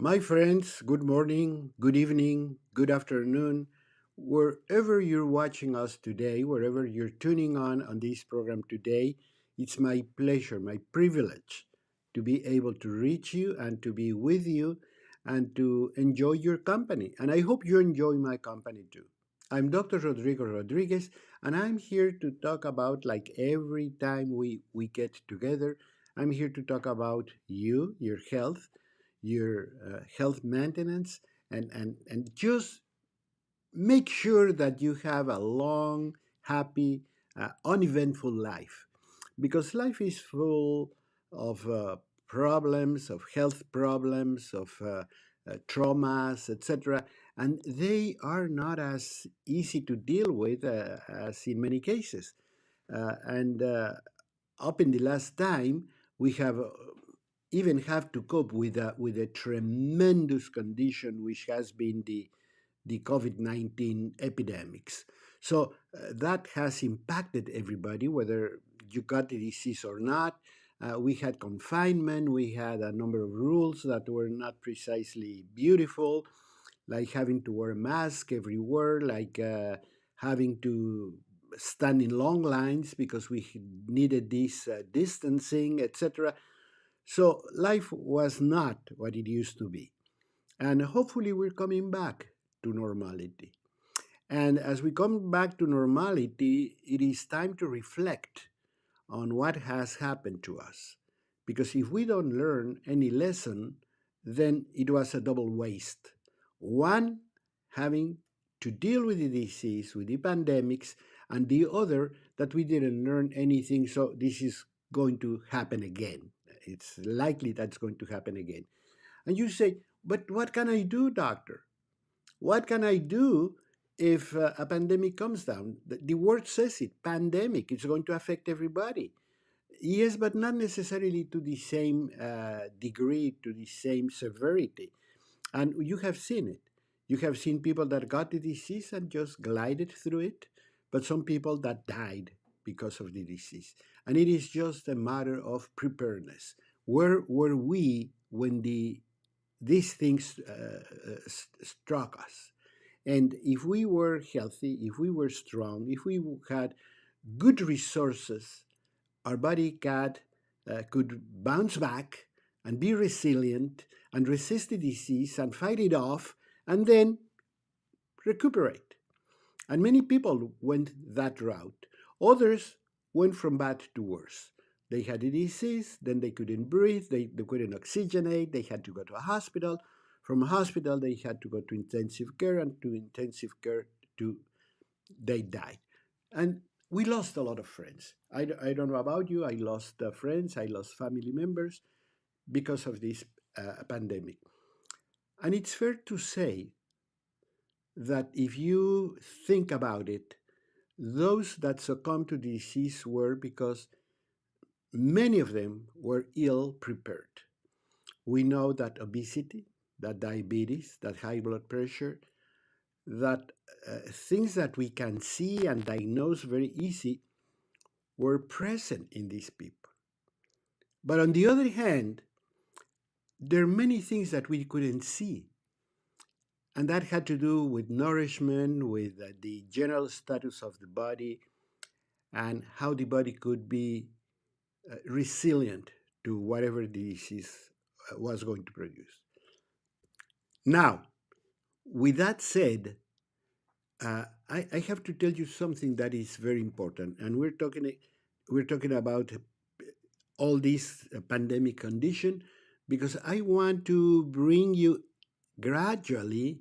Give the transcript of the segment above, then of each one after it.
My friends, good morning, good evening, good afternoon. Wherever you're watching us today, wherever you're tuning on this program today, it's my pleasure, my privilege to be able to reach you and to be with you and to enjoy your company. And I hope you enjoy my company too. I'm Dr. Rodrigo Rodriguez, and I'm here to talk about, like every time we get together, I'm here to talk about you, your health, your health maintenance, and just make sure that you have a long, happy, uneventful life. Because life is full of problems, of health problems, of traumas, etc. And they are not as easy to deal with as in many cases. And up in the last time, we have even have to cope with a tremendous condition which has been the COVID-19 epidemics. So that has impacted everybody, whether you got the disease or not. We had confinement, we had a number of rules that were not precisely beautiful, like having to wear a mask everywhere, like having to stand in long lines because we needed this distancing, etc. So life was not what it used to be. And hopefully we're coming back to normality. And as we come back to normality, it is time to reflect on what has happened to us. Because if we don't learn any lesson, then it was a double waste. One, having to deal with the disease, with the pandemics, and the other, that we didn't learn anything, so this is going to happen again. It's likely that's going to happen again. And you say, but what can I do, doctor? What can I do if a pandemic comes down? The word says it, pandemic. It's going to affect everybody. Yes, but not necessarily to the same degree, to the same severity. And you have seen it. You have seen people that got the disease and just glided through it, but some people that died because of the disease. And it is just a matter of preparedness. Where were we when these things struck us? And if we were healthy, if we were strong, if we had good resources, our body could bounce back and be resilient and resist the disease and fight it off and then recuperate. And many people went that route. Others went from bad to worse. They had a disease, then they couldn't breathe, they couldn't oxygenate, they had to go to a hospital. From a hospital, they had to go to intensive care, and to intensive care, they died. And we lost a lot of friends. I don't know about you, I lost friends, I lost family members because of this pandemic. And it's fair to say that if you think about it, those that succumbed to the disease were because many of them were ill prepared. We know that obesity, that diabetes, that high blood pressure, that things that we can see and diagnose very easy were present in these people. But on the other hand, there are many things that we couldn't see. And that had to do with nourishment, with the general status of the body, and how the body could be resilient to whatever the disease was going to produce. Now, with that said, I have to tell you something that is very important, and we're talking about all this pandemic condition because I want to bring you gradually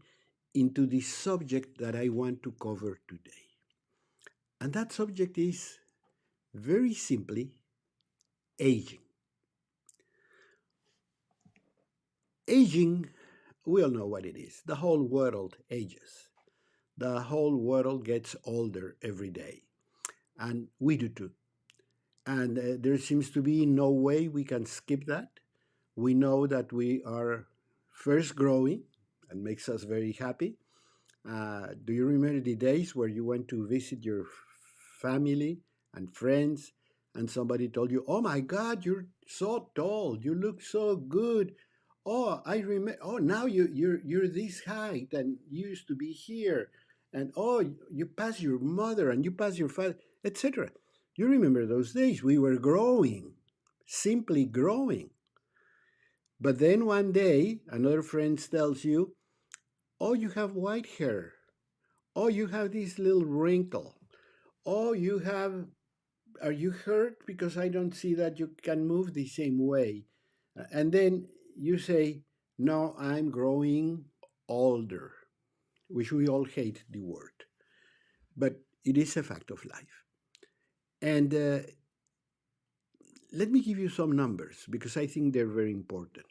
into the subject that I want to cover today. And that subject is very simply aging. Aging, we all know what it is. The whole world ages. The whole world gets older every day. And we do too. And there seems to be no way we can skip that. We know that we are first growing and makes us very happy. Do you remember the days where you went to visit your family and friends and somebody told you, oh my God, you're so tall, you look so good. Oh, I remember. Oh, now you're this height, and you used to be here, and oh, you pass your mother, and you pass your father, etc. You remember those days? We were growing, simply growing. But then one day, another friend tells you, "Oh, you have white hair. Oh, you have this little wrinkle. Oh, you have. Are you hurt? Because I don't see that you can move the same way." And then you say, "No, I'm growing older," which we all hate the word, but it is a fact of life. And let me give you some numbers because I think they're very important.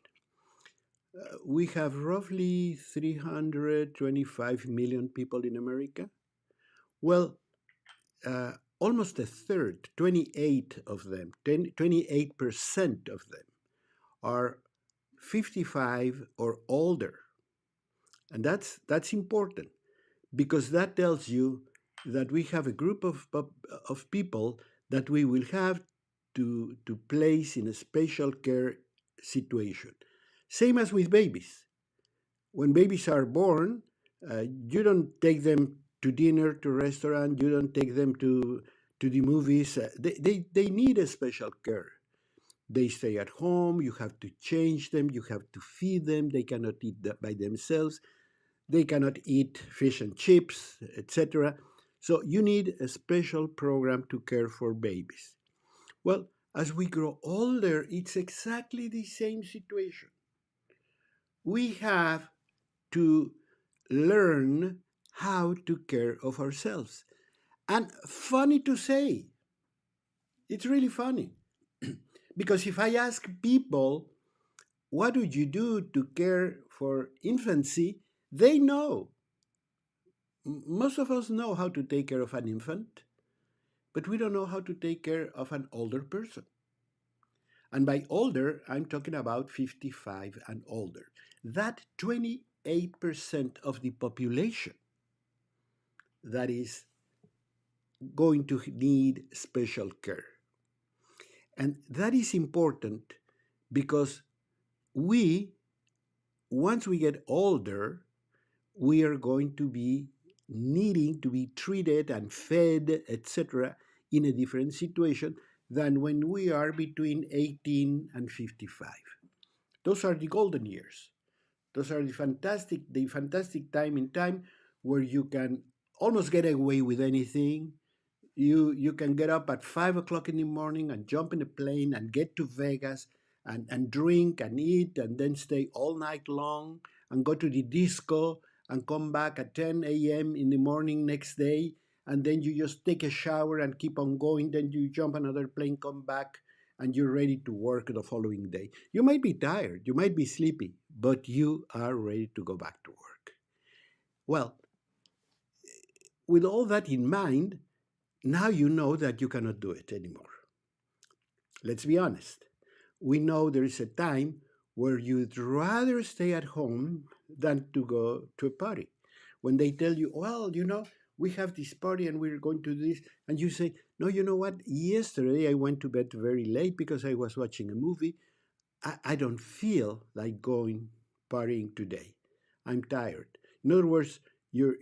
We have roughly 325 million people in America. Well, almost a third, 28 of them, 28% of them are 55 or older. And that's important because that tells you that we have a group of people that we will have to place in a special care situation. Same as with babies. When babies are born, you don't take them to dinner, to restaurant, you don't take them to the movies. They need a special care. They stay at home, you have to change them, you have to feed them, they cannot eat by themselves, they cannot eat fish and chips, etc. So you need a special program to care for babies. Well, as we grow older, it's exactly the same situation. We have to learn how to care of ourselves. And funny to say, it's really funny. Because if I ask people, what would you do to care for infancy? They know. Most of us know how to take care of an infant, but we don't know how to take care of an older person. And by older, I'm talking about 55 and older. That 28% of the population that is going to need special care. And that is important because we, once we get older, we are going to be needing to be treated and fed, etc., in a different situation than when we are between 18 and 55. Those are the golden years. Those are the fantastic time in time where you can almost get away with anything. You can get up at 5 o'clock in the morning and jump in a plane and get to Vegas and drink and eat and then stay all night long and go to the disco and come back at 10 a.m. in the morning next day, and then you just take a shower and keep on going. Then you jump another plane, come back, and you're ready to work the following day. You might be tired, you might be sleepy, but you are ready to go back to work. Well, with all that in mind, now you know that you cannot do it anymore. Let's be honest. We know there is a time where you'd rather stay at home than to go to a party. When they tell you, well, we have this party and we're going to do this, and you say, no, you know what? Yesterday I went to bed very late because I was watching a movie. I don't feel like going partying today. I'm tired. In other words, your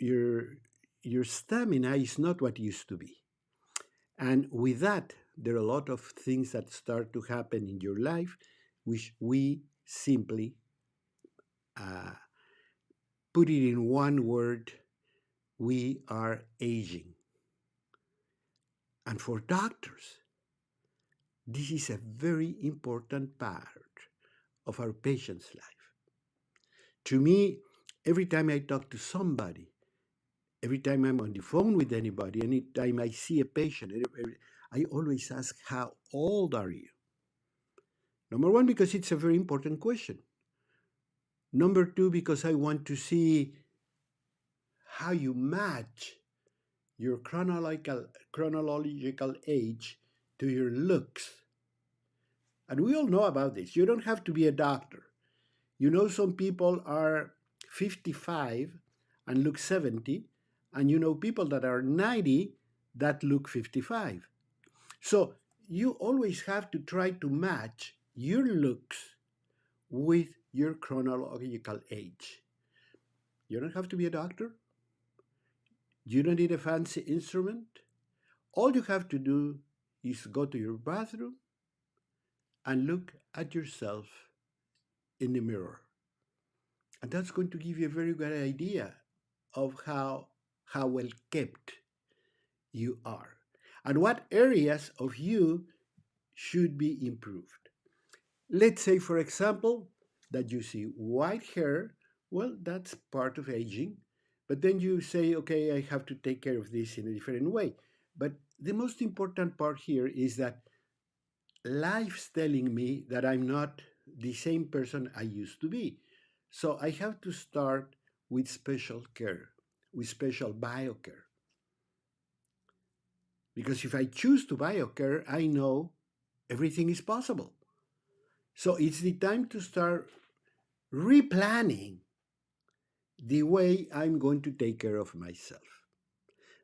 stamina is not what it used to be. And with that, there are a lot of things that start to happen in your life, which we simply uh, put it in one word: we are aging. And for doctors, this is a very important part of our patient's life. To me, every time I talk to somebody, every time I'm on the phone with anybody, anytime I see a patient, I always ask, how old are you? Number one, because it's a very important question. Number two, because I want to see how you match your chronological age to your looks. And we all know about this. You don't have to be a doctor. Some people are 55 and look 70, and people that are 90 that look 55. So you always have to try to match your looks with your chronological age. You don't have to be a doctor. You don't need a fancy instrument. All you have to do is go to your bathroom and look at yourself in the mirror. And that's going to give you a very good idea of how well kept you are and what areas of you should be improved. Let's say, for example, that you see white hair. Well, that's part of aging. But then you say, okay, I have to take care of this in a different way. But the most important part here is that life's telling me that I'm not the same person I used to be. So I have to start with special care, with special biocare. Because if I choose to biocare, I know everything is possible. So it's the time to start replanning the way I'm going to take care of myself.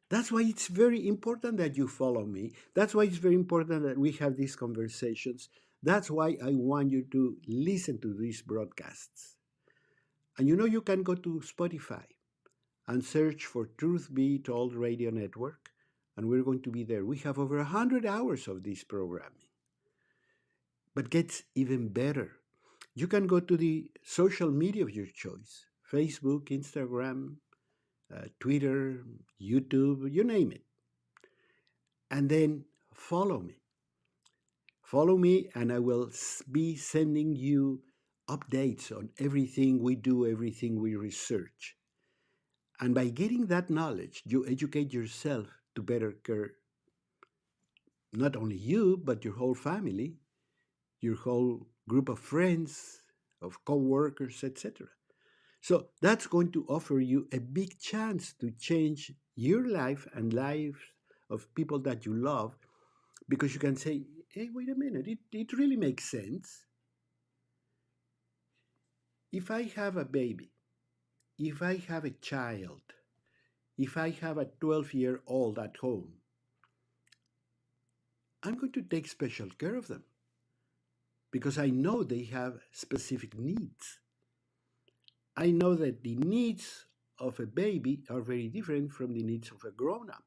That's why it's very important that you follow me. That's why it's very important that we have these conversations. That's why I want you to listen to these broadcasts. And you know, you can go to Spotify and search for Truth Be Told Radio Network, and we're going to be there. We have over 100 hours of this programming. But gets even better. You can go to the social media of your choice: Facebook, Instagram, Twitter, YouTube, you name it. And then follow me. Follow me, and I will be sending you updates on everything we do, everything we research. And by getting that knowledge, you educate yourself to better care not only you, but your whole family, your whole group of friends, of co-workers, etc. So that's going to offer you a big chance to change your life and lives of people that you love, because you can say, hey, wait a minute, it really makes sense. If I have a baby, if I have a child, if I have a 12-year-old at home, I'm going to take special care of them because I know they have specific needs. I know that the needs of a baby are very different from the needs of a grown up.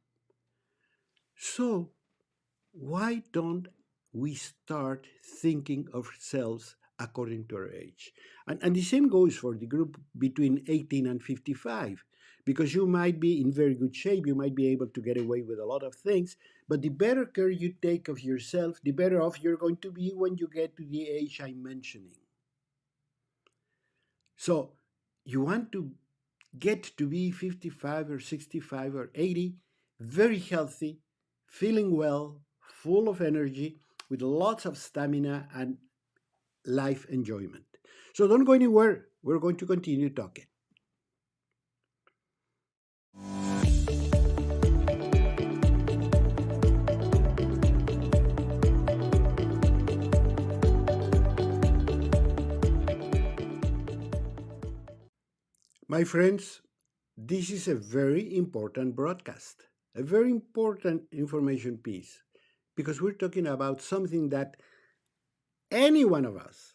So, why don't we start thinking of ourselves according to our age? And the same goes for the group between 18 and 55, because you might be in very good shape, you might be able to get away with a lot of things, but the better care you take of yourself, the better off you're going to be when you get to the age I'm mentioning. So you want to get to be 55 or 65 or 80, very healthy, feeling well, full of energy, with lots of stamina and life enjoyment. So don't go anywhere. We're going to continue talking. My friends, this is a very important broadcast, a very important information piece, because we're talking about something that any one of us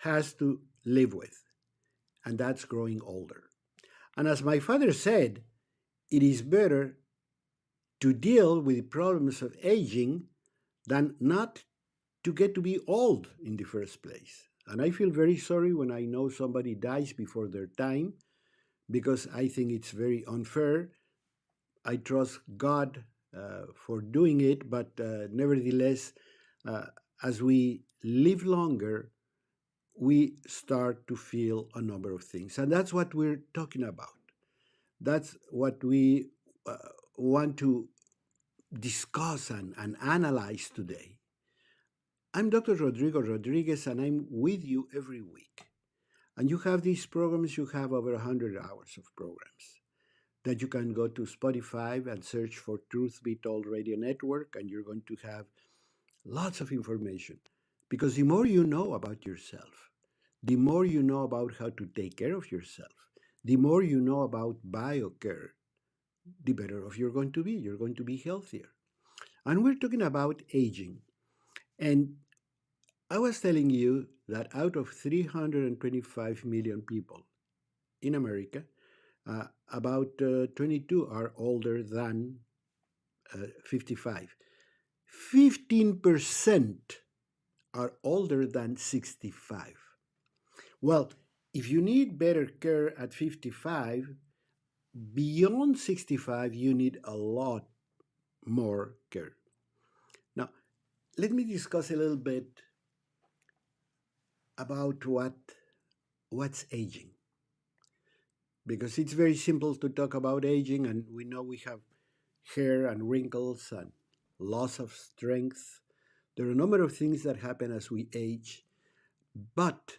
has to live with, and that's growing older. And as my father said, it is better to deal with problems of aging than not to get to be old in the first place. And I feel very sorry when I know somebody dies before their time, because I think it's very unfair. I trust God for doing it, but nevertheless, uh, as we live longer, we start to feel a number of things. And that's what we're talking about. That's what we uh, want to discuss and analyze today. I'm Dr. Rodrigo Rodriguez, and I'm with you every week. And you have these programs, you have over 100 hours of programs that you can go to Spotify and search for Truth Be Told Radio Network, and you're going to have lots of information. Because the more you know about yourself, the more you know about how to take care of yourself, the more you know about biocare, the better off you're going to be. You're going to be healthier. And we're talking about aging. And I was telling you that out of 325 million people in America, about 22 are older than 55. 15% are older than 65. Well, if you need better care at 55, beyond 65, you need a lot more care. Now, let me discuss a little bit about what's aging, because it's very simple to talk about aging, and we know we have hair and wrinkles and loss of strength. There are a number of things that happen as we age, but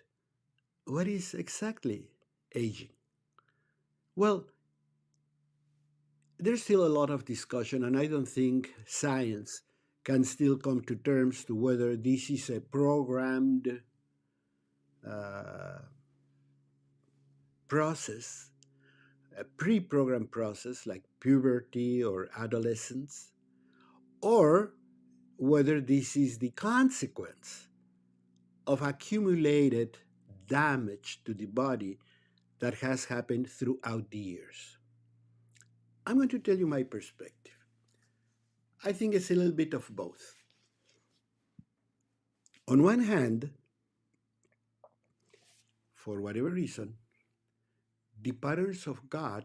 what is exactly aging? Well, there's still a lot of discussion, and I don't think science can still come to terms to whether this is a programmed uh, process, a pre-programmed process like puberty or adolescence, or whether this is the consequence of accumulated damage to the body that has happened throughout the years. I'm going to tell you my perspective. I think it's a little bit of both. On one hand, for whatever reason, the patterns of God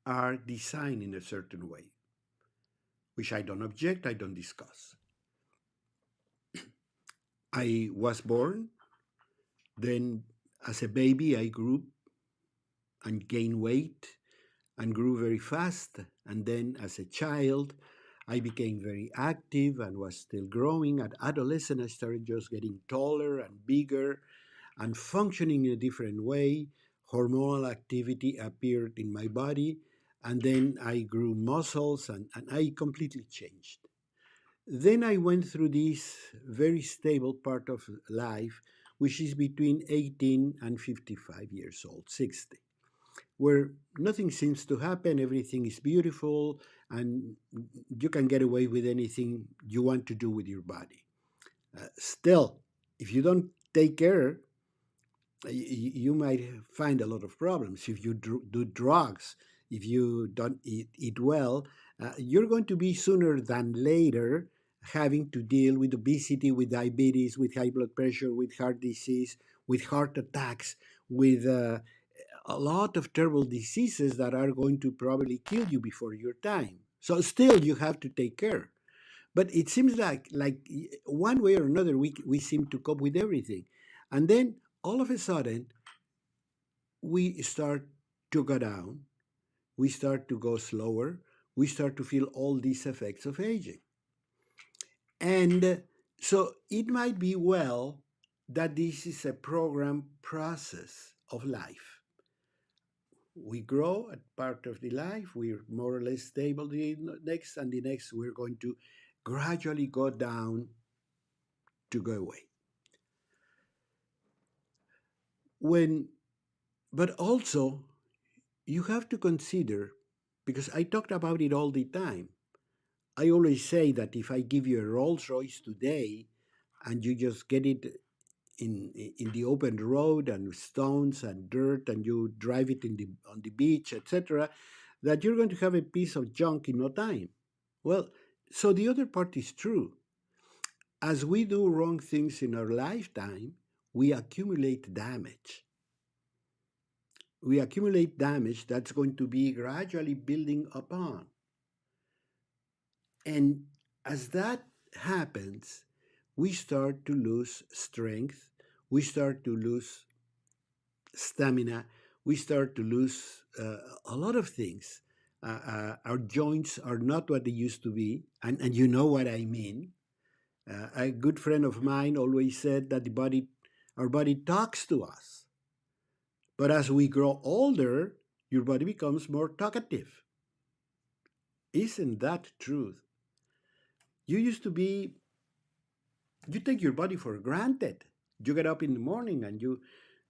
are designed in a certain way, which I don't object, I don't discuss. I was born, then as a baby, I grew and gained weight and grew very fast. And then as a child, I became very active and was still growing. At adolescent, I started just getting taller and bigger and functioning in a different way. Hormonal activity appeared in my body, and then I grew muscles and I completely changed. Then I went through this very stable part of life, which is between 18 and 55 years old, 60, where nothing seems to happen, everything is beautiful, and you can get away with anything you want to do with your body. Still, if you don't take care, you might find a lot of problems. If you do drugs, if you don't eat well, you're going to be sooner than later having to deal with obesity, with diabetes, with high blood pressure, with heart disease, with heart attacks, with a lot of terrible diseases that are going to probably kill you before your time. So still you have to take care. But it seems like one way or another we seem to cope with everything. And then all of a sudden we start to go down, we start to go slower, we start to feel all these effects of aging. And so it might be well that this is a program process of life. We grow at part of the life, we're more or less stable the next, and the next we're going to gradually go down to go away. When, but also you have to consider, because I talked about it all the time. I always say that if I give you a Rolls Royce today and you just get it in the open road and stones and dirt and you drive it in the on the beach, etc., that you're going to have a piece of junk in no time. Well, so the other part is true. As we do wrong things in our lifetime, we accumulate damage. We accumulate damage that's going to be gradually building upon. And as that happens, we start to lose strength, we start to lose stamina, we start to lose a lot of things. Our joints are not what they used to be, and you know what I mean. A good friend of mine always said that our body talks to us. But as we grow older, your body becomes more talkative. Isn't that truth? You used to be, you take your body for granted. You get up in the morning and you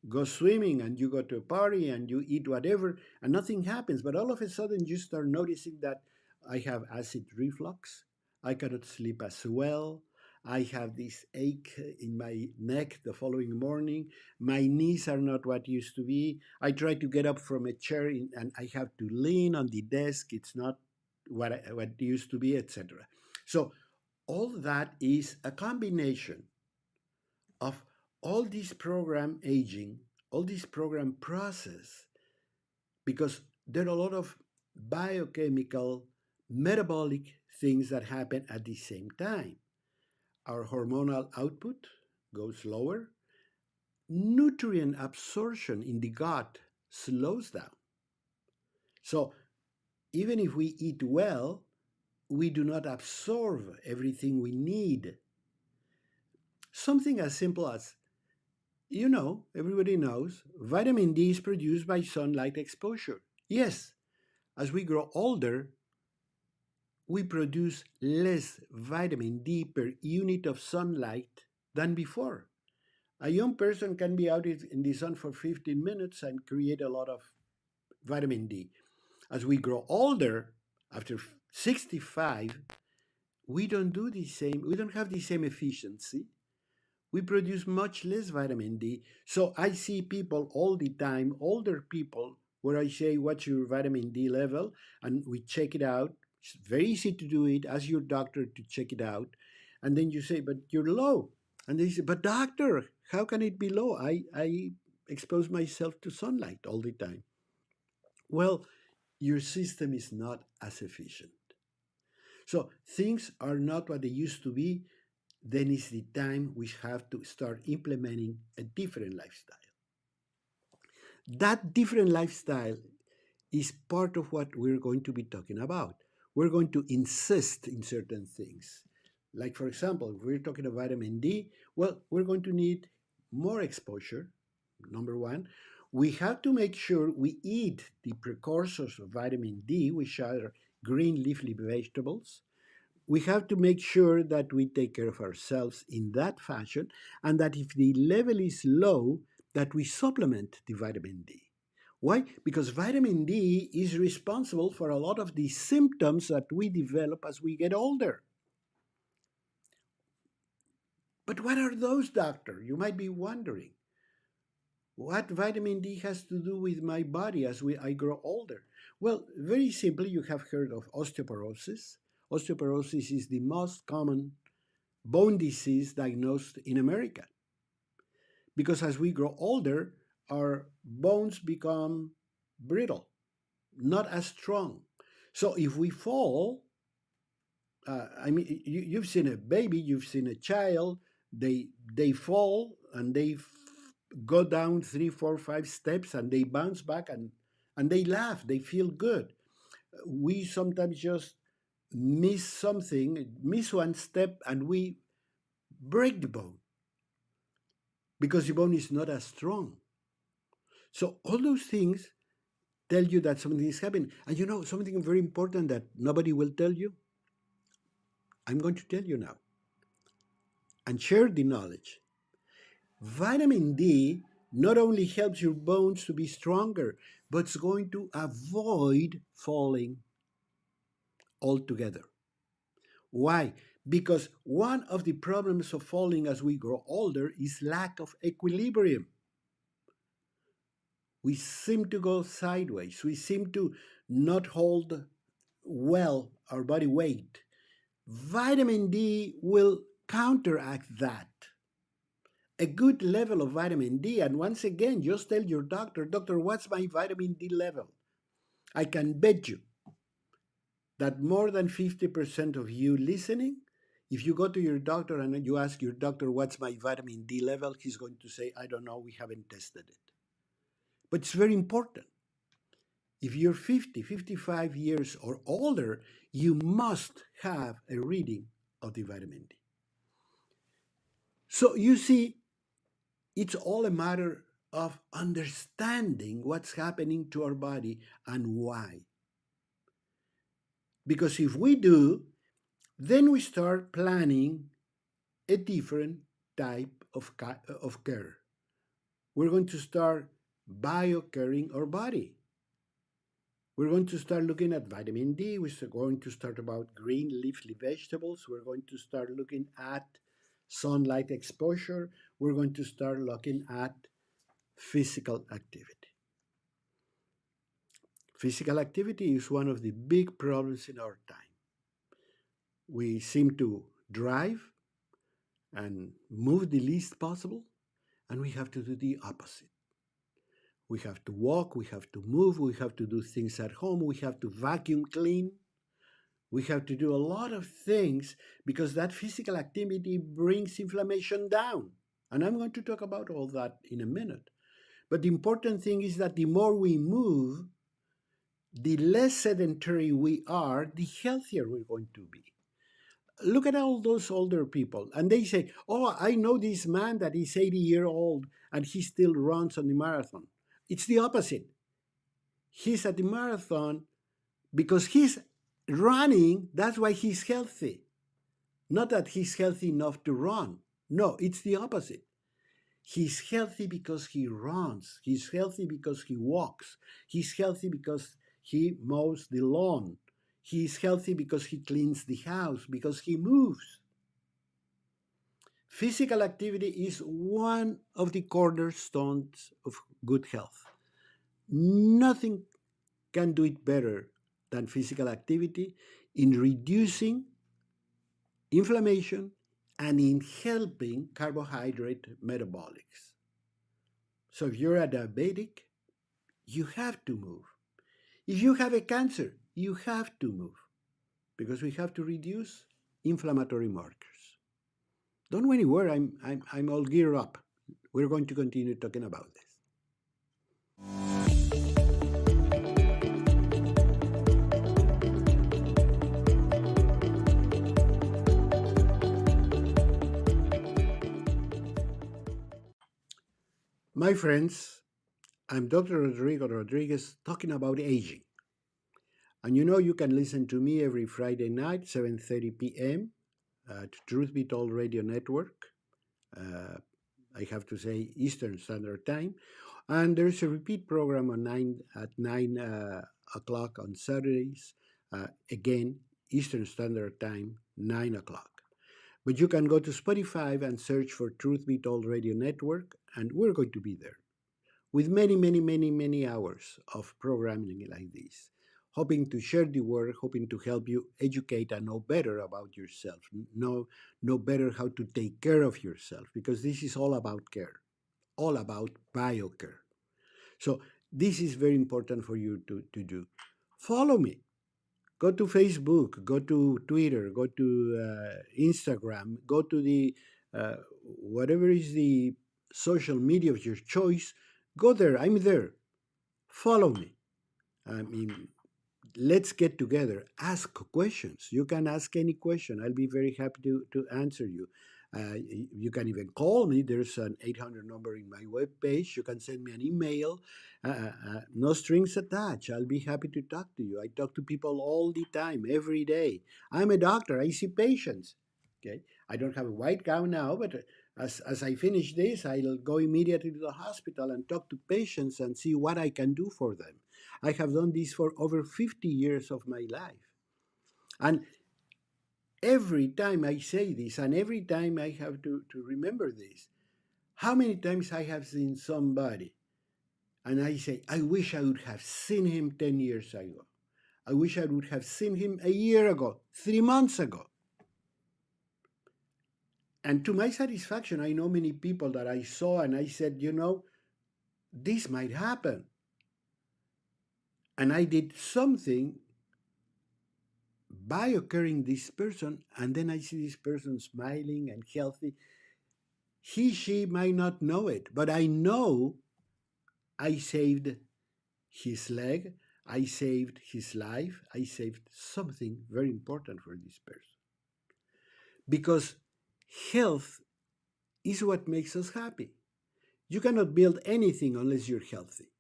go swimming and you go to a party and you eat whatever and nothing happens. But all of a sudden you start noticing that I have acid reflux. I cannot sleep as well. I have this ache in my neck the following morning. My knees are not what used to be. I try to get up from a chair and I have to lean on the desk. It's not what it used to be, etc. So all that is a combination of all this program aging, all this program process, because there are a lot of biochemical, metabolic things that happen at the same time. Our hormonal output goes lower, nutrient absorption in the gut slows down. So even if we eat well, we do not absorb everything we need. Something as simple as, everybody knows, vitamin D is produced by sunlight exposure. Yes, as we grow older, we produce less vitamin D per unit of sunlight than before. A young person can be out in the sun for 15 minutes and create a lot of vitamin D. As we grow older, after 65, we don't do the same, we don't have the same efficiency. We produce much less vitamin D. So I see people all the time, older people, where I say, what's your vitamin D level? And we check it out. It's very easy to do it. Ask your doctor to check it out. And then you say, but you're low. And they say, but doctor, how can it be low? I expose myself to sunlight all the time. Well, your system is not as efficient. So things are not what they used to be. Then is the time we have to start implementing a different lifestyle. That different lifestyle is part of what we're going to be talking about. We're going to insist in certain things. Like, for example, if we're talking about vitamin D, well, we're going to need more exposure, number one. We have to make sure we eat the precursors of vitamin D, which are green leafy vegetables. We have to make sure that we take care of ourselves in that fashion, and that if the level is low, that we supplement the vitamin D. Why? Because vitamin D is responsible for a lot of the symptoms that we develop as we get older. But what are those, doctor? You might be wondering. What vitamin D has to do with my body as I grow older? Well, very simply, you have heard of osteoporosis. Osteoporosis is the most common bone disease diagnosed in America. Because as we grow older, our bones become brittle, not as strong. So if we fall, you've seen a baby, you've seen a child, they fall and they go down 3, 4, 5 steps and they bounce back and they laugh, they feel good. We sometimes just miss something, miss one step, and we break the bone because the bone is not as strong. So all those things tell you that something is happening. And something very important that nobody will tell you? I'm going to tell you now and share the knowledge. Vitamin D not only helps your bones to be stronger, but it's going to avoid falling altogether. Why? Because one of the problems of falling as we grow older is lack of equilibrium. We seem to go sideways. We seem to not hold well our body weight. Vitamin D will counteract that. A good level of vitamin D, and once again, just tell your doctor, what's my vitamin D level? I can bet you that more than 50% of you listening, if you go to your doctor and you ask your doctor, what's my vitamin D level? He's going to say, I don't know, we haven't tested it. But it's very important. If you're 50, 55 years or older, you must have a reading of the vitamin D. So you see, it's all a matter of understanding what's happening to our body and why. Because if we do, then we start planning a different type of care. We're going to start biocaring our body. We're going to start looking at vitamin D. We're going to start about green leafy vegetables. We're going to start looking at sunlight exposure, we're going to start looking at physical activity. Physical activity is one of the big problems in our time. We seem to drive and move the least possible, and we have to do the opposite. We have to walk, we have to move, we have to do things at home, we have to vacuum clean, we have to do a lot of things because that physical activity brings inflammation down. And I'm going to talk about all that in a minute. But the important thing is that the more we move, the less sedentary we are, the healthier we're going to be. Look at all those older people, and they say, oh, I know this man that is 80-year old and he still runs on the marathon. It's the opposite. He's at the marathon because he's running, that's why he's healthy. Not that he's healthy enough to run. No, it's the opposite. He's healthy because he runs. He's healthy because he walks. He's healthy because he mows the lawn. He's healthy because he cleans the house, because he moves. Physical activity is one of the cornerstones of good health. Nothing can do it better than physical activity in reducing inflammation and in helping carbohydrate metabolics. So if you're a diabetic, you have to move. If you have a cancer, you have to move because we have to reduce inflammatory markers. Don't go anywhere. I'm all geared up. We're going to continue talking about this. My friends, I'm Dr. Rodrigo Rodriguez talking about aging. And you can listen to me every Friday night, 7:30 p.m. At Truth Be Told Radio Network. I have to say Eastern Standard Time. And there's a repeat program at 9 o'clock on Saturdays. Again, Eastern Standard Time, 9 o'clock. But you can go to Spotify and search for Truth Be Told Radio Network, and we're going to be there with many hours of programming like this, hoping to share the word, hoping to help you educate and know better about yourself, know better how to take care of yourself, because this is all about care, all about BioCare. So this is very important for you to do. Follow me. Go to Facebook, go to Twitter, go to Instagram, go to the whatever is the social media of your choice. Go there. I'm there. Follow me. I mean, let's get together. Ask questions. You can ask any question. I'll be very happy to answer you. You can even call me. There's an 800 number in my webpage. You can send me an email. No strings attached. I'll be happy to talk to you. I talk to people all the time, every day. I'm a doctor. I see patients. Okay. I don't have a white gown now, but as I finish this, I'll go immediately to the hospital and talk to patients and see what I can do for them. I have done this for over 50 years of my life. And every time I say this, and every time I have to remember this, how many times I have seen somebody and I say, I wish I would have seen him 10 years ago. I wish I would have seen him a year ago, 3 months ago. And to my satisfaction, I know many people that I saw and I said, this might happen. And I did something by occurring this person, and then I see this person smiling and healthy. She might not know it, but I know I saved his leg, I saved his life, I saved something very important for this person. Because health is what makes us happy. You cannot build anything unless you're healthy.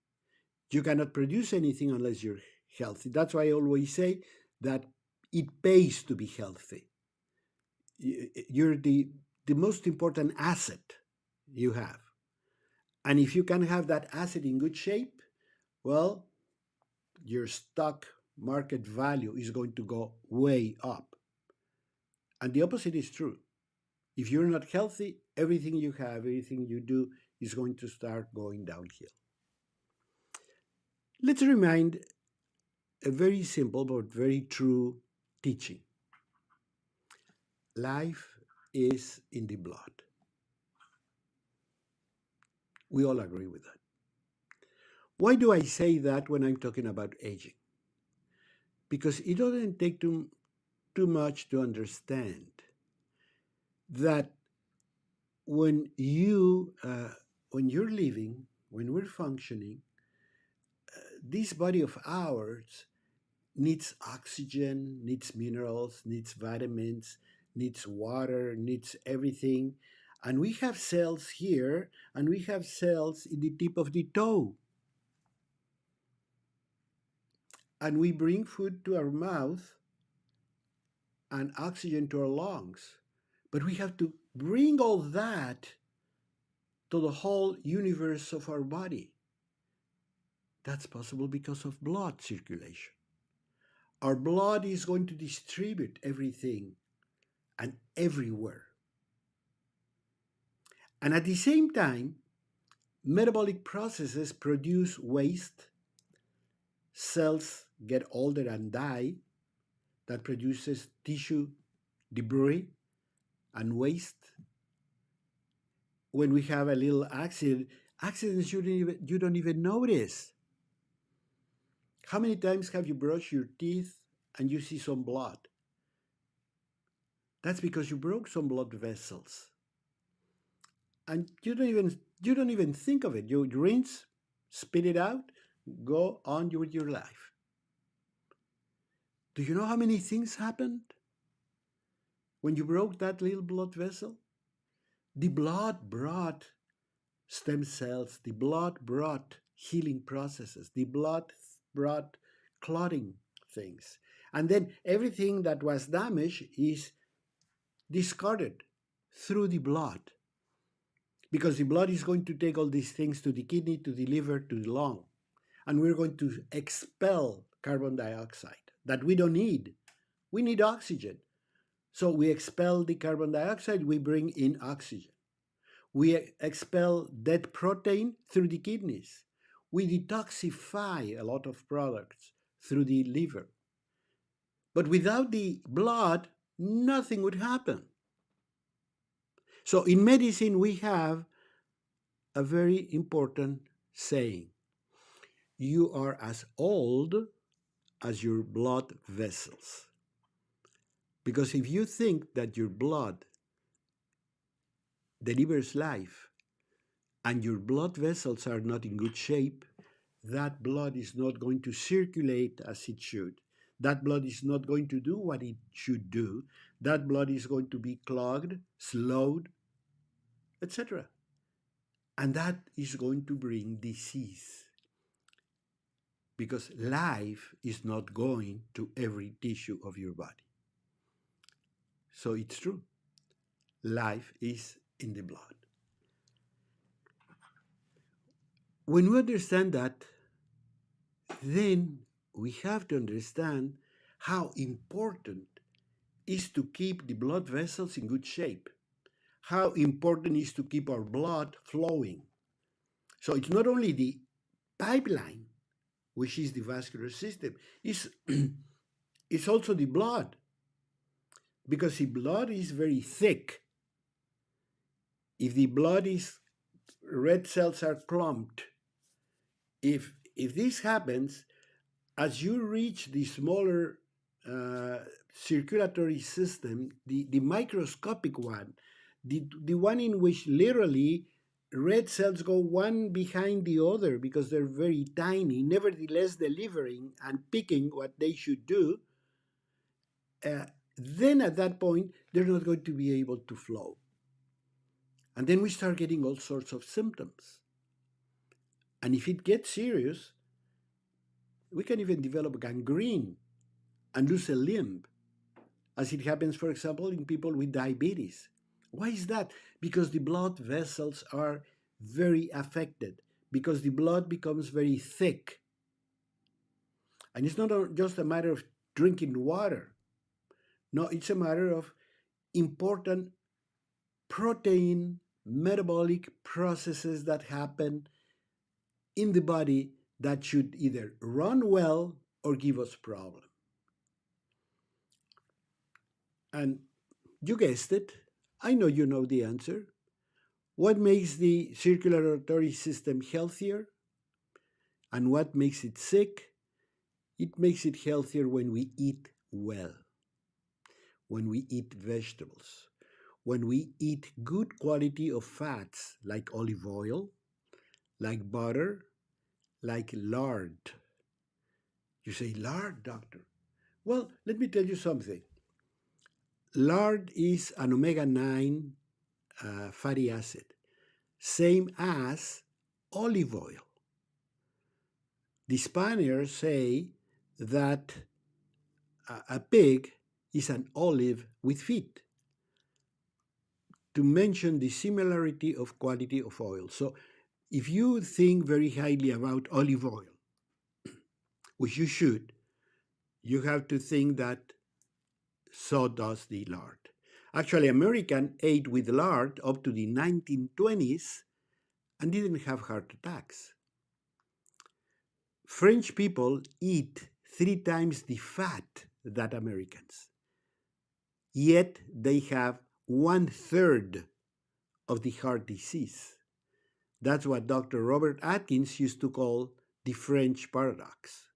You cannot produce anything unless you're healthy. That's why I always say that it pays to be healthy. You're the most important asset you have. And if you can have that asset in good shape, well, your stock market value is going to go way up. And the opposite is true. If you're not healthy, everything you have, everything you do is going to start going downhill. Let's remind a very simple but very true teaching. Life is in the blood. We all agree with that. Why do I say that when I'm talking about aging? Because it doesn't take too much to understand that when you're living, when we're functioning, this body of ours needs oxygen, needs minerals, needs vitamins, needs water, needs everything. And we have cells here, and we have cells in the tip of the toe. And we bring food to our mouth and oxygen to our lungs. But we have to bring all that to the whole universe of our body. That's possible because of blood circulation. Our blood is going to distribute everything and everywhere. And at the same time, metabolic processes produce waste. Cells get older and die. That produces tissue debris and waste. When we have a little accidents you don't even notice. How many times have you brushed your teeth and you see some blood? That's because you broke some blood vessels. And you don't even think of it. You rinse, spit it out, go on with your life. Do you know how many things happened when you broke that little blood vessel? The blood brought stem cells, the blood brought healing processes, the blood brought clotting things. And then everything that was damaged is discarded through the blood. Because the blood is going to take all these things to the kidney, to the liver, to the lung. And we're going to expel carbon dioxide that we don't need. We need oxygen. So we expel the carbon dioxide, we bring in oxygen. We expel dead protein through the kidneys. We detoxify a lot of products through the liver. But without the blood, nothing would happen. So in medicine, we have a very important saying. You are as old as your blood vessels. Because if you think that your blood delivers life and your blood vessels are not in good shape, that blood is not going to circulate as it should. That blood is not going to do what it should do. That blood is going to be clogged, slowed, etc. And that is going to bring disease. Because life is not going to every tissue of your body. So it's true. Life is in the blood. When we understand that, then we have to understand how important is to keep the blood vessels in good shape. How important is to keep our blood flowing. So it's not only the pipeline, which is the vascular system, it's also the blood. Because the blood is very thick. If the blood is, red cells are clumped. If this happens, as you reach the smaller circulatory system, the microscopic one, the one in which literally red cells go one behind the other because they're very tiny, nevertheless delivering and picking what they should do, then at that point, they're not going to be able to flow. And then we start getting all sorts of symptoms. And if it gets serious, we can even develop gangrene and lose a limb, as it happens, for example, in people with diabetes. Why is that? Because the blood vessels are very affected, because the blood becomes very thick. And it's not just a matter of drinking water. No, it's a matter of important protein metabolic processes that happen in the body that should either run well or give us problem. And you guessed it. I know you know the answer. What makes the circulatory system healthier and what makes it sick? It makes it healthier when we eat well, when we eat vegetables, when we eat good quality of fats like olive oil, like butter, like lard. You say, lard, doctor? Well, let me tell you something. Lard is an omega 9 fatty acid, same as olive oil. The Spaniards say that a pig is an olive with feet, to mention the similarity of quality of oil. So if you think very highly about olive oil, which you should, you have to think that so does the lard. Actually, Americans ate with lard up to the 1920s and didn't have heart attacks. French people eat 3 times the fat that Americans, yet they have 1/3 of the heart disease. That's what Dr. Robert Atkins used to call the French paradox.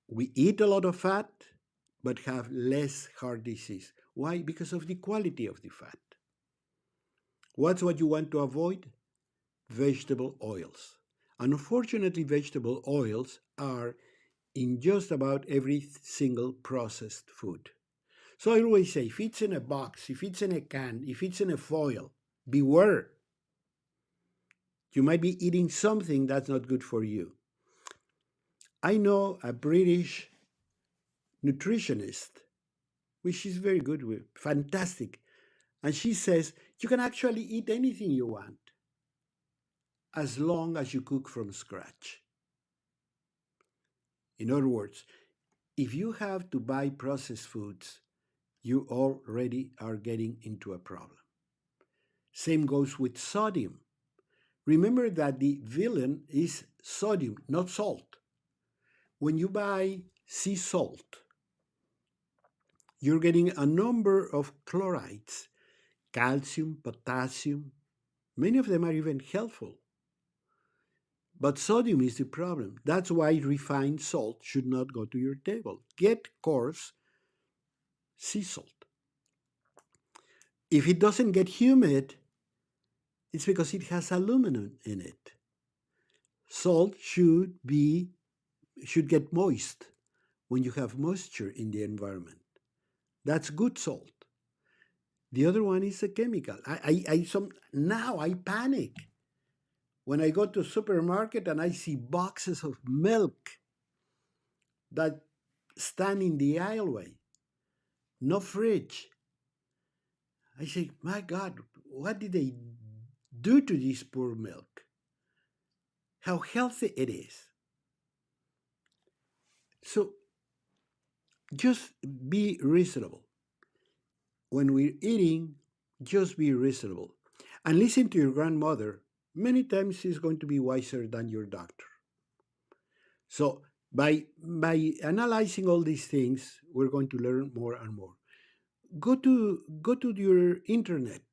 We eat a lot of fat, but have less heart disease. Why? Because of the quality of the fat. What's what you want to avoid? Vegetable oils. And unfortunately, vegetable oils are in just about every single processed food. So I always say, if it's in a box, if it's in a can, if it's in a foil, beware. You might be eating something that's not good for you. I know a British nutritionist, which she's very good with, fantastic. And she says, you can actually eat anything you want as long as you cook from scratch. In other words, if you have to buy processed foods, you already are getting into a problem. Same goes with sodium. Remember that the villain is sodium, not salt. When you buy sea salt, you're getting a number of chlorides, calcium, potassium. Many of them are even helpful. But sodium is the problem. That's why refined salt should not go to your table. Get coarse sea salt. If it doesn't get humid, it's because it has aluminum in it. Salt should get moist when you have moisture in the environment. That's good salt. The other one is a chemical. Now I panic when I go to a supermarket and I see boxes of milk that stand in the aisleway, no fridge. I say, my God, what did they do to this poor milk? How healthy it is. So just be reasonable. When we're eating, just be reasonable. And listen to your grandmother. Many times she's going to be wiser than your doctor. So by analyzing all these things, we're going to learn more and more. Go to your internet,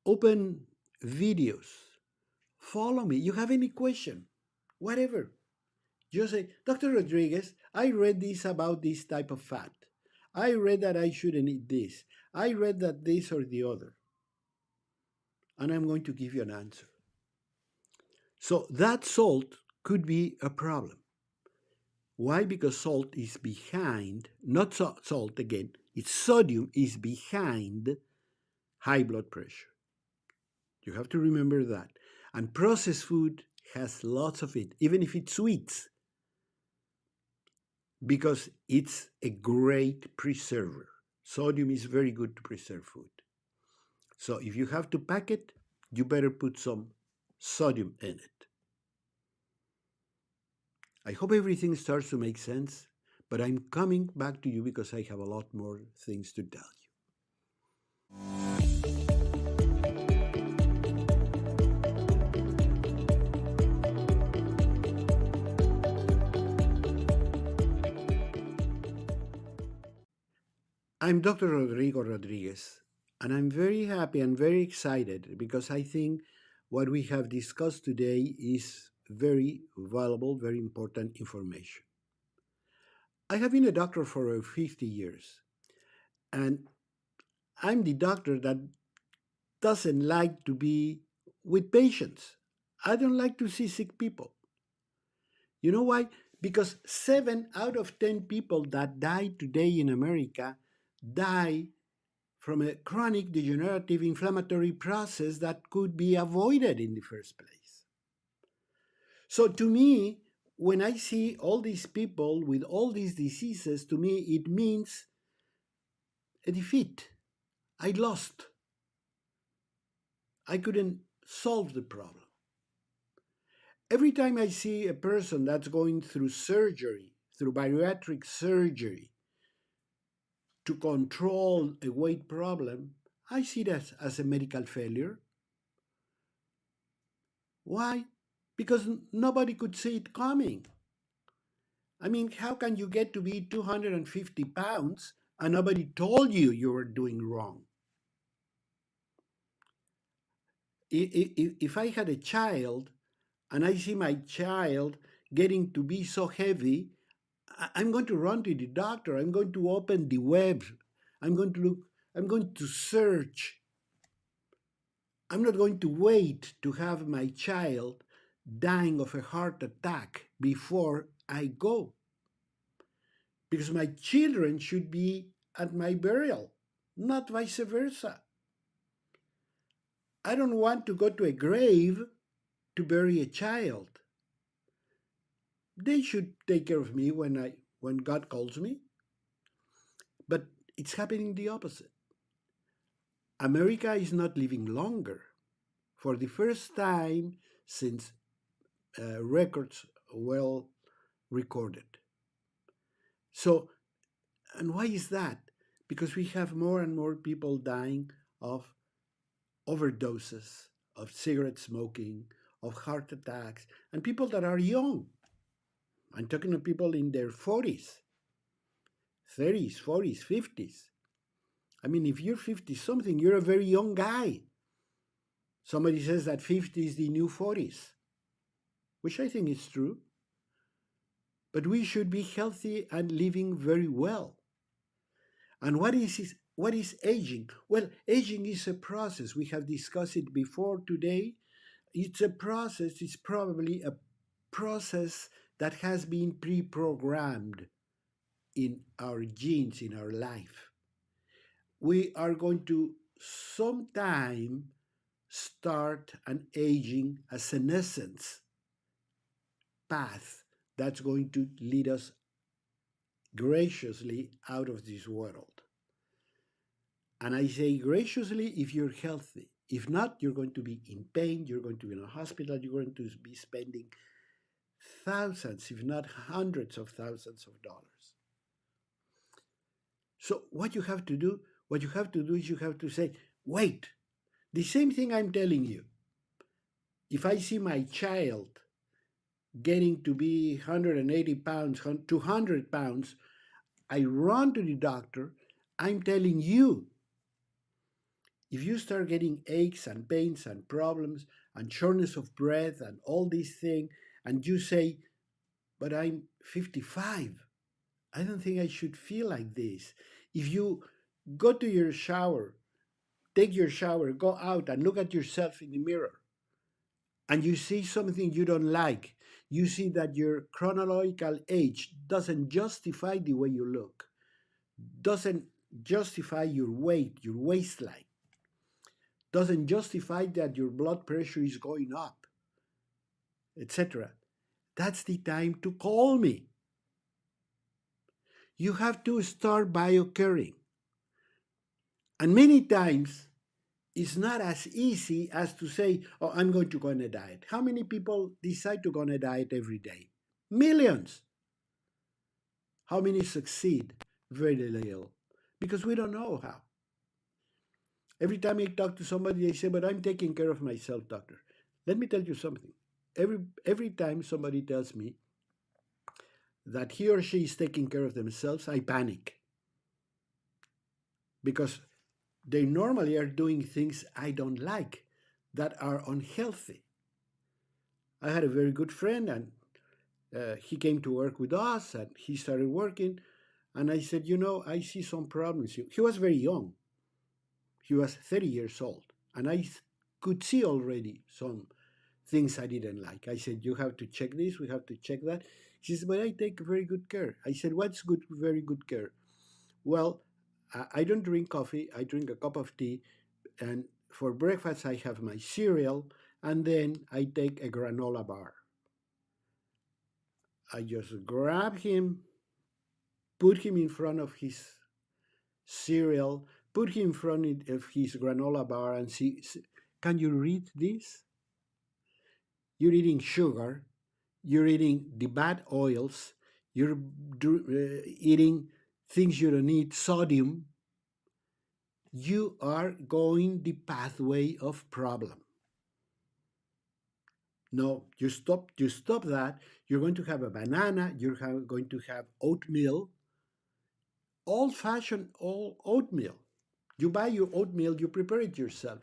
open videos, follow me. You have any question, whatever. Just say, Dr. Rodriguez, I read this about this type of fat. I read that I shouldn't eat this. I read that this or the other. And I'm going to give you an answer. So that salt could be a problem. Why? Because salt is behind, not salt again, it's sodium is behind high blood pressure. You have to remember that. And processed food has lots of it, even if it's sweets, because it's a great preserver. Sodium is very good to preserve food. So if you have to pack it, you better put some sodium in it. I hope everything starts to make sense, but I'm coming back to you because I have a lot more things to tell you. I'm Dr. Rodrigo Rodriguez, and I'm very happy and very excited because I think what we have discussed today is very valuable, very important information. I have been a doctor for over 50 years, and I'm the doctor that doesn't like to be with patients. I don't like to see sick people. You know why? Because 7 out of 10 people that die today in America die from a chronic degenerative inflammatory process that could be avoided in the first place. So to me, when I see all these people with all these diseases, to me it means a defeat. I lost. I couldn't solve the problem. Every time I see a person that's going through surgery, through bariatric surgery, to control a weight problem, I see that as a medical failure. Why? Because nobody could see it coming. I mean, how can you get to be 250 pounds and nobody told you you were doing wrong? If I had a child and I see my child getting to be so heavy, I'm going to run to the doctor. I'm going to open the web. I'm going to look, I'm going to search. I'm not going to wait to have my child dying of a heart attack before I go. Because my children should be at my burial, not vice versa. I don't want to go to a grave to bury a child. They should take care of me when God calls me. But it's happening the opposite. America is not living longer. For the first time since records well recorded. So, and why is that? Because we have more and more people dying of overdoses, of cigarette smoking, of heart attacks, and people that are young. I'm talking of people in their 40s, 30s, 40s, 50s. I mean, if you're 50 something, you're a very young guy. Somebody says that 50 is the new 40s, which I think is true. But we should be healthy and living very well. And what is aging? Well, aging is a process. We have discussed it before today. It's a process. It's probably a process that has been pre-programmed in our genes, in our life. We are going to sometime start an aging a senescence path that's going to lead us graciously out of this world. And I say graciously if you're healthy. If not, you're going to be in pain, you're going to be in a hospital, you're going to be spending thousands, if not hundreds of thousands of dollars. So what you have to do, is you have to say, wait, the same thing I'm telling you. If I see my child getting to be 180 pounds, 200 pounds, I run to the doctor. I'm telling you, if you start getting aches and pains and problems and shortness of breath and all these things, and you say, but I'm 55, I don't think I should feel like this. If you go to your shower, take your shower, go out and look at yourself in the mirror, and you see something you don't like, you see that your chronological age doesn't justify the way you look, doesn't justify your weight, your waistline, doesn't justify that your blood pressure is going up, etc. That's the time to call me. You have to start biocaring. And many times, it's not as easy as to say, oh, I'm going to go on a diet. How many people decide to go on a diet every day? Millions. How many succeed? Very little. Because we don't know how. Every time I talk to somebody, they say, but I'm taking care of myself, doctor. Let me tell you something. Every time somebody tells me that he or she is taking care of themselves, I panic. because they normally are doing things I don't like, that are unhealthy. I had a very good friend, and he came to work with us, and he started working. And I said, I see some problems. He was very young. He was 30 years old. And I could see already some things I didn't like. I said, you have to check this, we have to check that. He says, but I take very good care. I said, what's good, very good care? Well, I don't drink coffee. I drink a cup of tea. And for breakfast, I have my cereal. And then I take a granola bar. I just grab him, put him in front of his cereal, put him in front of his granola bar, and see, can you read this? You're eating sugar, you're eating the bad oils, you're eating things you don't need, sodium. You are going the pathway of problem. No, you stop that. You're going to have a banana, going to have oatmeal, old-fashioned oatmeal. You buy your oatmeal, you prepare it yourself.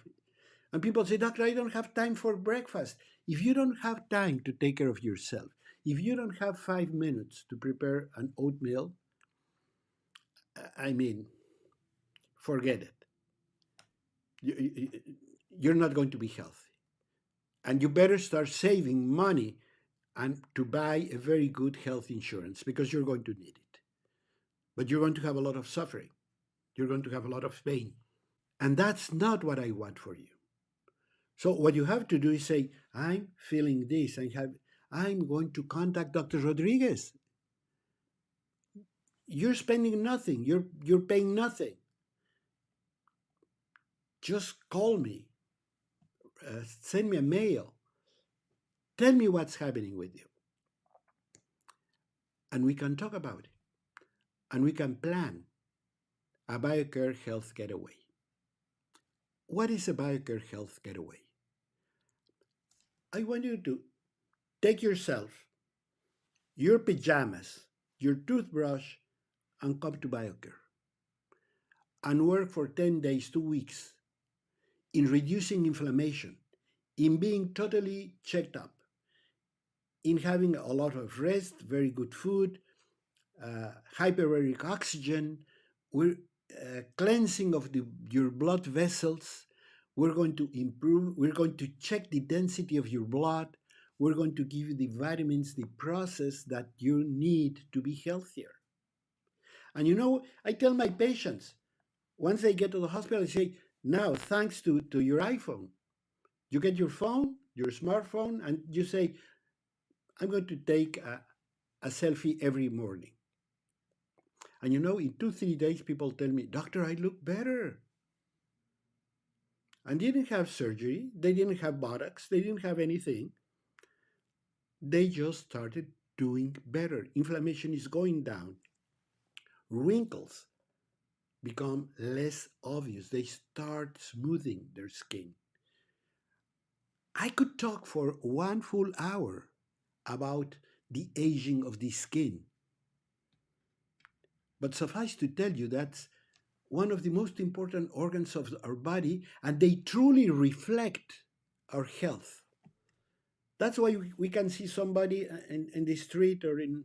And people say, doctor, I don't have time for breakfast. If you don't have time to take care of yourself, if you don't have 5 minutes to prepare an oatmeal, I mean, forget it. You're not going to be healthy. And you better start saving money and to buy a very good health insurance, because you're going to need it. But you're going to have a lot of suffering. You're going to have a lot of pain. And that's not what I want for you. So what you have to do is say, I'm feeling this. I'm going to contact Dr. Rodriguez. You're spending nothing. You're paying nothing. Just call me. Send me a mail. Tell me what's happening with you. And we can talk about it. And we can plan a BioCare Health Getaway. What is a BioCare Health Getaway? I want you to take yourself, your pajamas, your toothbrush, and come to BioCare and work for 10 days, 2 weeks in reducing inflammation, in being totally checked up, in having a lot of rest, very good food, hyperbaric oxygen, we're cleansing of your blood vessels. We're going to improve, we're going to check the density of your blood. We're going to give you the vitamins, the process that you need to be healthier. And I tell my patients, once they get to the hospital, I say, now, thanks to your iPhone, you get your phone, your smartphone, and you say, I'm going to take a selfie every morning. And in 2-3 days, people tell me, doctor, I look better. And they didn't have surgery. They didn't have Botox. They didn't have anything. They just started doing better. Inflammation is going down. Wrinkles become less obvious. They start smoothing their skin. I could talk for 1 full hour about the aging of the skin. But suffice to tell you, that's one of the most important organs of our body, and they truly reflect our health. That's why we can see somebody in the street or in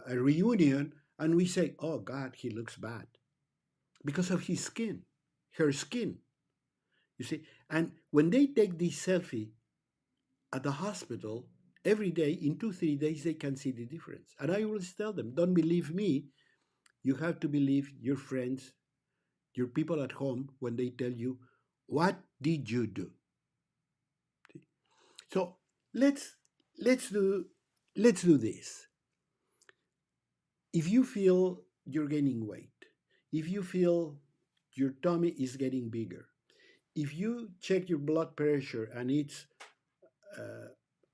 a reunion, and we say, oh God, he looks bad, because of his skin, her skin. You see, and when they take this selfie at the hospital every day, in 2-3 days, they can see the difference. And I always tell them, don't believe me, you have to believe your friends, your people at home, when they tell you, what did you do? So let's do this. If you feel you're gaining weight, if you feel your tummy is getting bigger, if you check your blood pressure and it's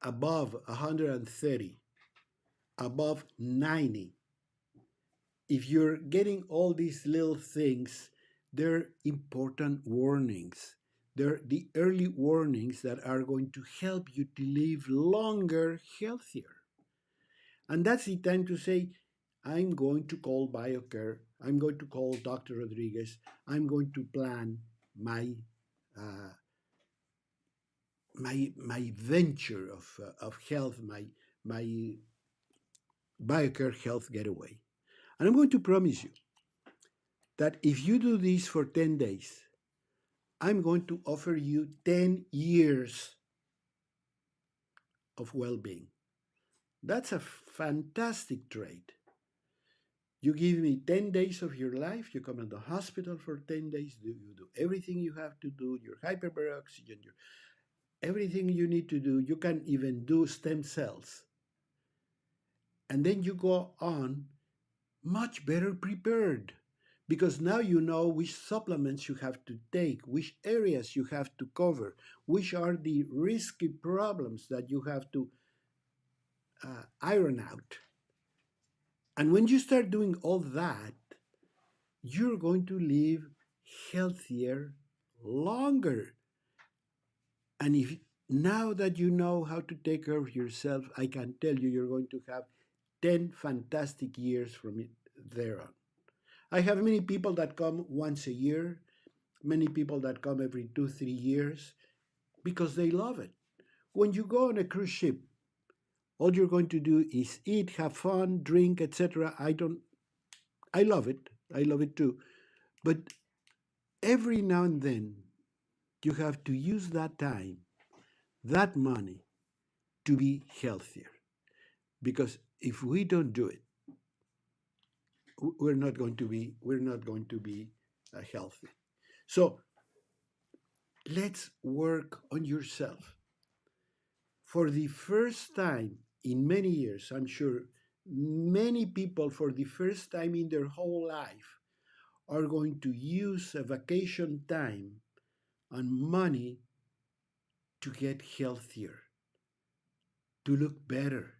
above 130, above 90, if you're getting all these little things, they're important warnings. They're the early warnings that are going to help you to live longer, healthier. And that's the time to say, I'm going to call BioCare I'm going to call Dr. Rodriguez. I'm going to plan my uh, my venture of health, my BioCare health getaway. And I'm going to promise you that if you do this for 10 days, I'm going to offer you 10 years of well being. That's a fantastic trade. You give me 10 days of your life, you come in the hospital for 10 days, you do everything you have to do, your hyperbaric oxygen, your, everything you need to do. You can even do stem cells. And then you go on much better prepared because now you know which supplements you have to take, which areas you have to cover, which are the risky problems that you have to iron out. And when you start doing all that, you're going to live healthier longer. And if now that you know how to take care of yourself, I can tell you you're going to have 10 fantastic years from there on. I have many people that come once a year, many people that come every 2, 3 years because they love it. When you go on a cruise ship, all you're going to do is eat, have fun, drink, etc. I love it. I love it too. But every now and then, you have to use that time, that money, to be healthier. Because if we don't do it, we're not going to be healthy. So let's work on yourself. For the first time in many years, I'm sure many people for the first time in their whole life are going to use a vacation time and money to get healthier, to look better,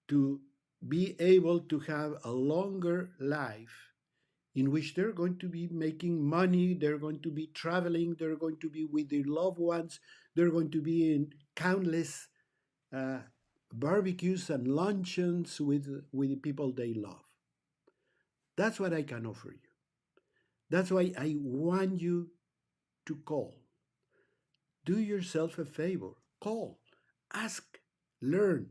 to be able to have a longer life in which they're going to be making money, they're going to be traveling, they're going to be with their loved ones, they're going to be in countless uh, barbecues and luncheons with the people they love. That's what I can offer you. That's why I want you to call. Do yourself a favor. Call, ask, learn.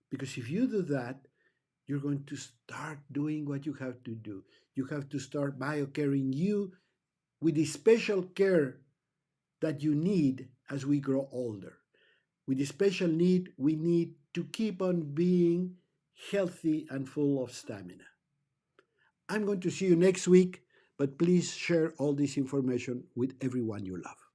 Because if you do that, you're going to start doing what you have to do. You have to start biocaring you with the special care that you need as we grow older. With the special need, we need to keep on being healthy and full of stamina. I'm going to see you next week, but please share all this information with everyone you love.